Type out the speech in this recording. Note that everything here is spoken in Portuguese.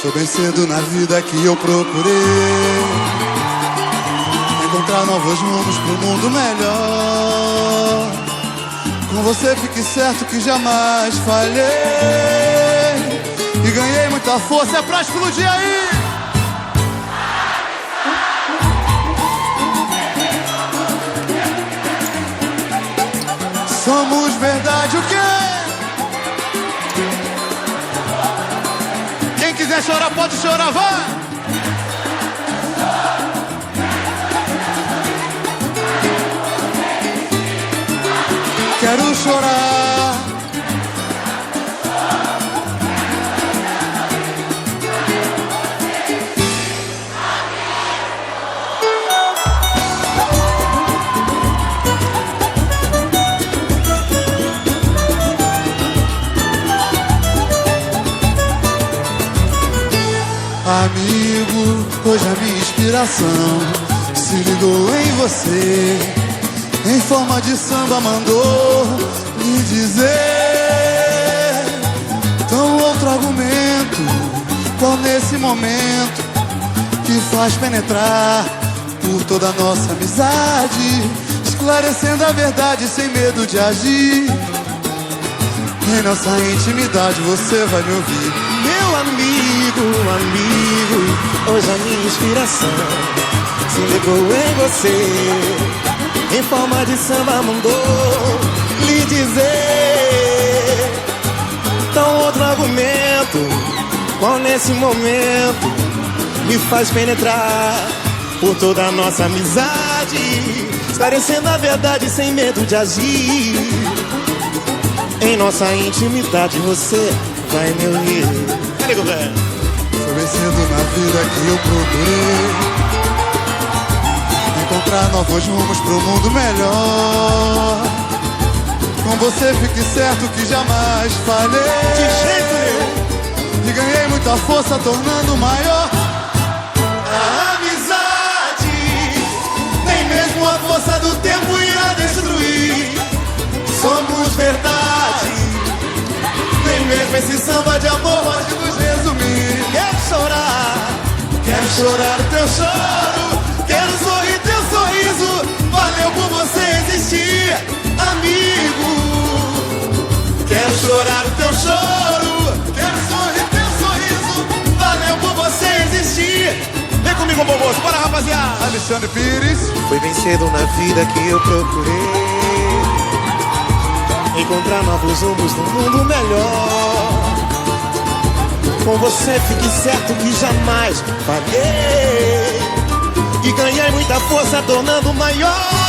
Foi bem cedo na vida que eu procurei encontrar novos rumos pro mundo melhor. Com você fique certo que jamais falhei e ganhei muita força. É pra explodir aí! Somos verdade o quê? Quem quiser chorar pode chorar, vai! Quero chorar. Amigo, hoje a minha inspiração se ligou em você. Em forma de samba mandou lhe dizer. Então outro argumento, qual nesse momento que faz penetrar por toda a nossa amizade, esclarecendo a verdade sem medo de agir. Em nossa intimidade você vai me ouvir. Meu amigo, hoje a minha inspiração se ligou em você. Em forma de samba mandou lhe dizer. Então outro argumento, qual nesse momento me faz penetrar por toda a nossa amizade, esclarecendo a verdade sem medo de agir. Em nossa intimidade você vai me ouvir. Foi bem cedo na vida que eu procurei encontrar novos rumos pro mundo melhor. Com você fique certo que jamais falhei. De jeito nenhum. E ganhei muita força tornando maior A amizade, nem mesmo a força do tempo irá destruir. Somos verdade, nem mesmo esse samba de amor pode nos resumir. Quero chorar o teu choro, quero sorrir teu sorriso. Valeu por você existir, amigo. Quero chorar o teu choro, quero sorrir teu sorriso. Valeu por você existir. Vem comigo, Boboso, bora rapaziada. Alexandre Pires. Foi bem cedo na vida que eu procurei encontrar novos rumos no mundo melhor. Com você fique certo que jamais falhei e ganhei muita força tornando maior.